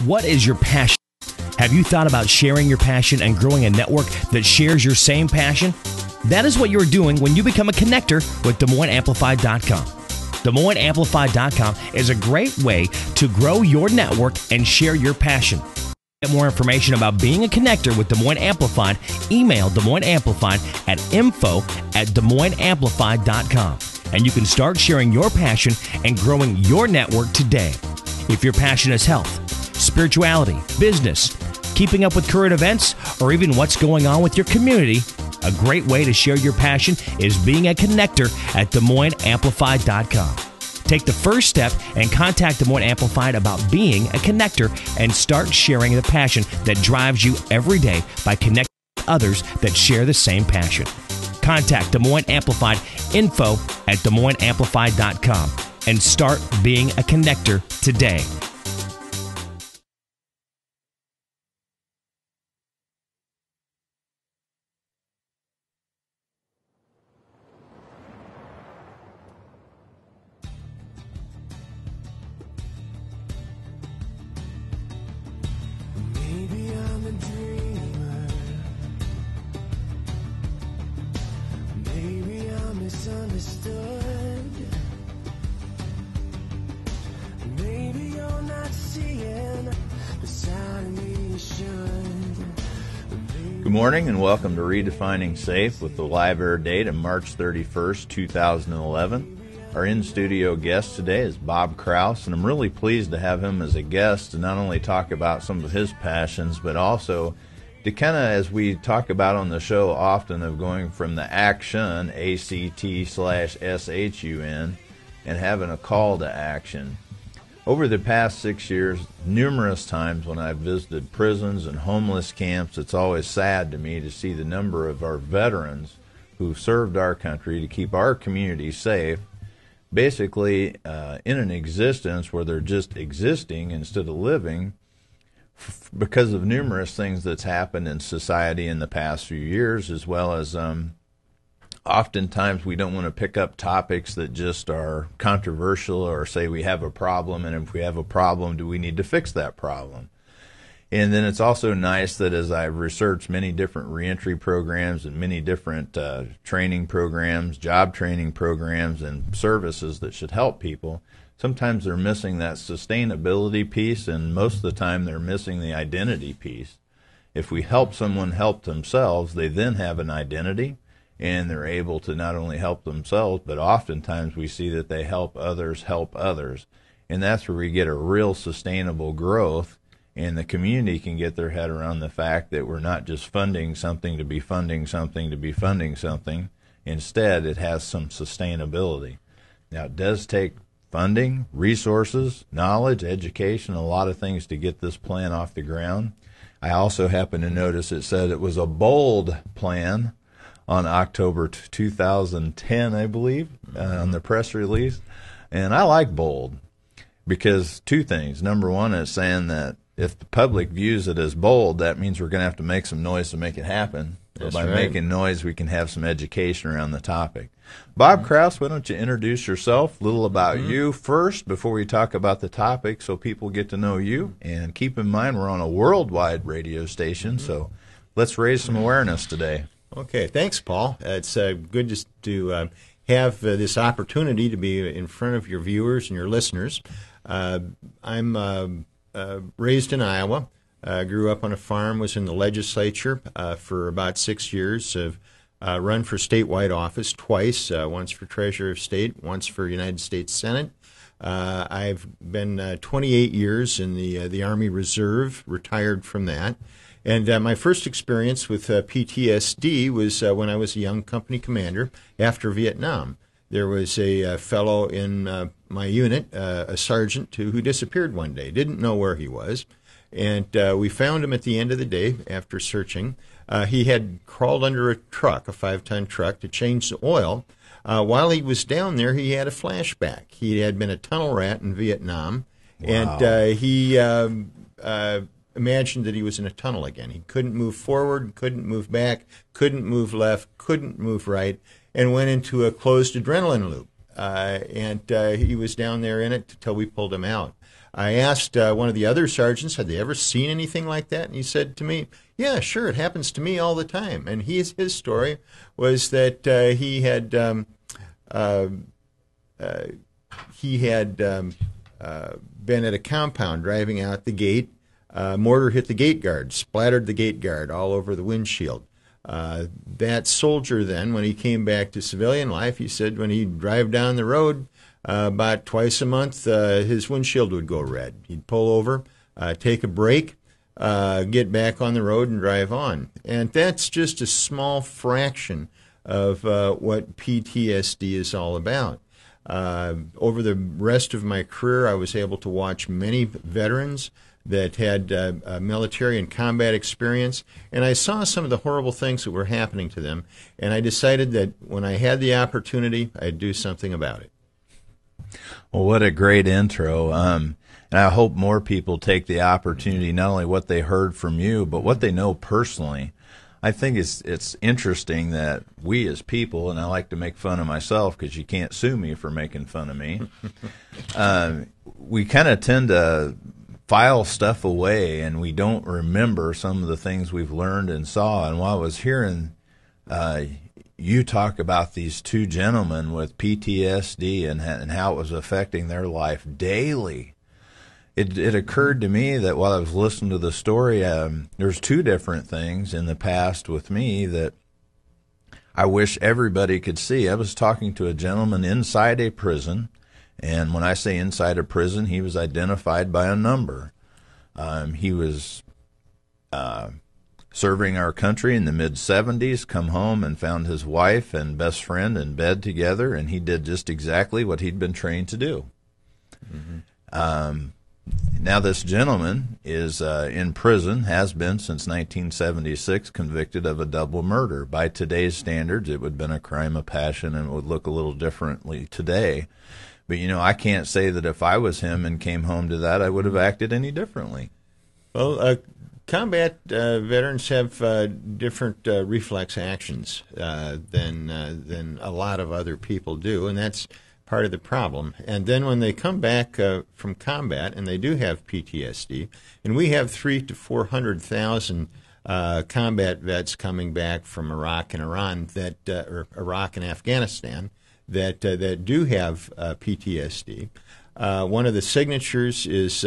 What is your passion? Have you thought about sharing your passion and growing a network that shares your same passion? That is what you're doing when you become a connector with DesMoinesAmplified.com. DesMoinesAmplified.com is a great way to grow your network and share your passion. To get more information about being a connector with Des Moines Amplified, email Des Moines Amplified at info@DesMoinesAmplified.com. And you can start sharing your passion and growing your network today. If your passion is health, spirituality, business, keeping up with current events, or even what's going on with your community, a great way to share your passion is being a connector at DesMoinesAmplified.com. Take the first step and contact Des Moines Amplified about being a connector and start sharing the passion that drives you every day by connecting with others that share the same passion. Contact Des Moines Amplified, info@DesMoinesAmplified.com, and start being a connector today. Good morning and welcome to Redefining Safe with the live air date of March 31st, 2011. Our in-studio guest today is Bob Kraus, and I'm really pleased to have him as a guest to not only talk about some of his passions, but also to kind of, as we talk about on the show often, of going from the action, ACT/SHUN, and having a call to action. Over the past 6 years, numerous times when I've visited prisons and homeless camps, it's always sad to me to see the number of our veterans who've served our country to keep our community safe, basically in an existence where they're just existing instead of living because of numerous things that's happened in society in the past few years, as well as oftentimes we don't want to pick up topics that just are controversial or say we have a problem, and if we have a problem, do we need to fix that problem? And then it's also nice that as I've researched many different reentry programs and many different training programs, job training programs, and services that should help people, sometimes they're missing that sustainability piece, and most of the time they're missing the identity piece. If we help someone help themselves, they then have an identity, and they're able to not only help themselves, but oftentimes we see that they help others. And that's where we get a real sustainable growth, and the community can get their head around the fact that we're not just funding something to be funding something to be funding something. Instead, it has some sustainability. Now, it does take funding, resources, knowledge, education, a lot of things to get this plan off the ground. I also happen to notice it said it was a bold plan on October 2010, I believe, on the press release. And I like bold because two things. Number one, it's saying that if the public views it as bold, that means we're going to have to make some noise to make it happen. That's by right. making noise, we can have some education around the topic. Bob Kraus, why don't you introduce yourself, a little about you first before we talk about the topic so people get to know you. And keep in mind, we're on a worldwide radio station, so let's raise some awareness today. Okay, thanks, Paul. It's good to have this opportunity to be in front of your viewers and your listeners. I'm raised in Iowa. Grew up on a farm, was in the legislature for about 6 years. Have run for statewide office twice, once for Treasurer of State, once for United States Senate. I've been 28 years in the Army Reserve, retired from that. And my first experience with PTSD was when I was a young company commander after Vietnam. There was a fellow in my unit, a sergeant, who disappeared one day, didn't know where he was. And we found him at the end of the day after searching. He had crawled under a truck, a 5-ton truck, to change the oil. While he was down there, he had a flashback. He had been a tunnel rat in Vietnam, Wow. and he imagined that he was in a tunnel again. He couldn't move forward, couldn't move back, couldn't move left, couldn't move right, and went into a closed adrenaline loop. And he was down there in it until we pulled him out. I asked one of the other sergeants, had they ever seen anything like that? And he said to me, yeah, sure, it happens to me all the time. And his story was that he had been at a compound driving out the gate. Mortar hit the gate guard, splattered the gate guard all over the windshield. That soldier then, when he came back to civilian life, he said when he'd drive down the road about twice a month, his windshield would go red. He'd pull over, take a break, get back on the road and drive on. And that's just a small fraction of what PTSD is all about. Over the rest of my career, I was able to watch many veterans that had military and combat experience, and I saw some of the horrible things that were happening to them, and I decided that when I had the opportunity, I'd do something about it. Well, what a great intro. And I hope more people take the opportunity, not only what they heard from you, but what they know personally. I think it's interesting that we as people, and I like to make fun of myself because you can't sue me for making fun of me, we kind of tend to file stuff away and we don't remember some of the things we've learned and saw. And while I was hearing you talk about these two gentlemen with PTSD and how it was affecting their life daily, it occurred to me that while I was listening to the story, there's two different things in the past with me that I wish everybody could see. I was talking to a gentleman inside a prison, and when I say inside a prison, he was identified by a number. He was serving our country in the mid-'70s, come home and found his wife and best friend in bed together, and he did just exactly what he'd been trained to do. Mm-hmm. Now this gentleman is in prison, has been since 1976, convicted of a double murder. By today's standards, it would have been a crime of passion and it would look a little differently today. But, I can't say that if I was him and came home to that, I would have acted any differently. Well, combat veterans have different reflex actions than a lot of other people do, and that's part of the problem. And then when they come back from combat, and they do have PTSD, and we have 300,000 to 400,000 combat vets coming back from Iraq and Iran or Iraq and Afghanistan that do have PTSD. One of the signatures is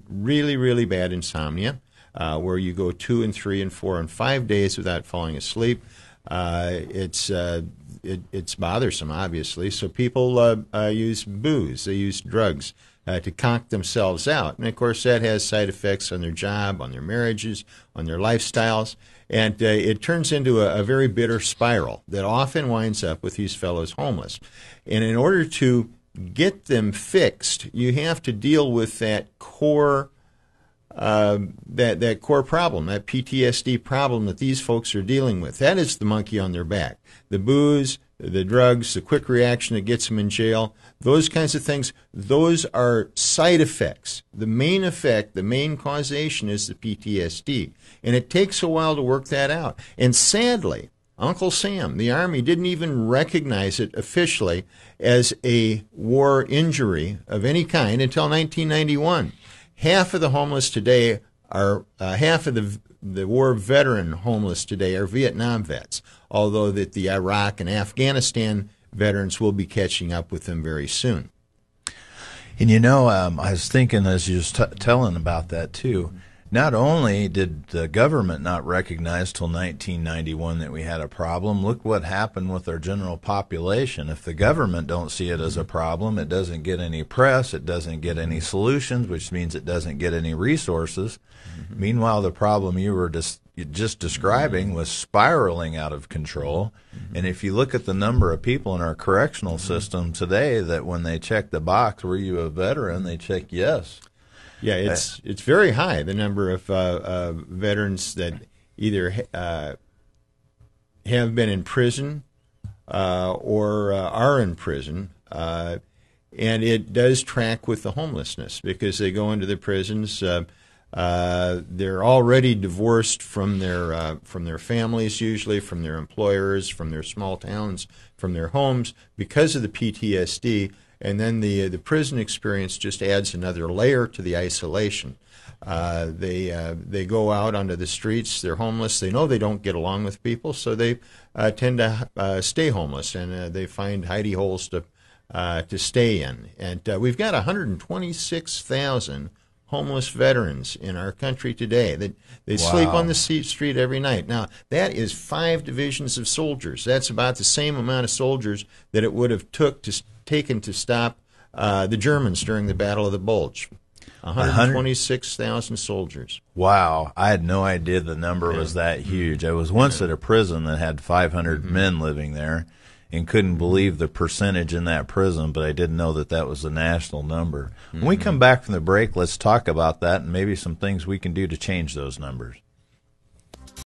really, really bad insomnia, where you go 2 and 3 and 4 and 5 days without falling asleep. It's bothersome, obviously. So people use booze, they use drugs to conk themselves out. And, of course, that has side effects on their job, on their marriages, on their lifestyles. And it turns into a very bitter spiral that often winds up with these fellows homeless. And in order to get them fixed, you have to deal with that core that core problem, that PTSD problem that these folks are dealing with. That is the monkey on their back. The booze, the drugs, the quick reaction that gets them in jail, those kinds of things, those are side effects. The main effect, the main causation is the PTSD. And it takes a while to work that out. And sadly, Uncle Sam, the Army, didn't even recognize it officially as a war injury of any kind until 1991. Half of the homeless today are, half of the war veteran homeless today are Vietnam vets, although that the Iraq and Afghanistan veterans will be catching up with them very soon. And I was thinking as you was telling about that too, not only did the government not recognize till 1991 that we had a problem, look what happened with our general population. If the government don't see it as a problem, it doesn't get any press, it doesn't get any solutions, which means it doesn't get any resources. Mm-hmm. Meanwhile, the problem you were just describing was spiraling out of control. Mm-hmm. And if you look at the number of people in our correctional system today that when they check the box, were you a veteran, they check yes. Yeah, it's very high, the number of veterans that either have been in prison or are in prison. And it does track with the homelessness because they go into the prisons. They're already divorced from their families, usually from their employers, from their small towns, from their homes because of the PTSD. And then the prison experience just adds another layer to the isolation. They go out onto the streets. They're homeless. They know they don't get along with people, so they tend to stay homeless, and they find hidey holes to stay in. And we've got 126,000 homeless veterans in our country today. They sleep on the street every night. Now, that is 5 divisions of soldiers. That's about the same amount of soldiers that it would have taken to stop the Germans during the Battle of the Bulge. 126,000 soldiers. Wow. I had no idea the number was that huge. I was once at a prison that had 500 men living there and couldn't believe the percentage in that prison, but I didn't know that that was the national number. When we come back from the break, let's talk about that and maybe some things we can do to change those numbers.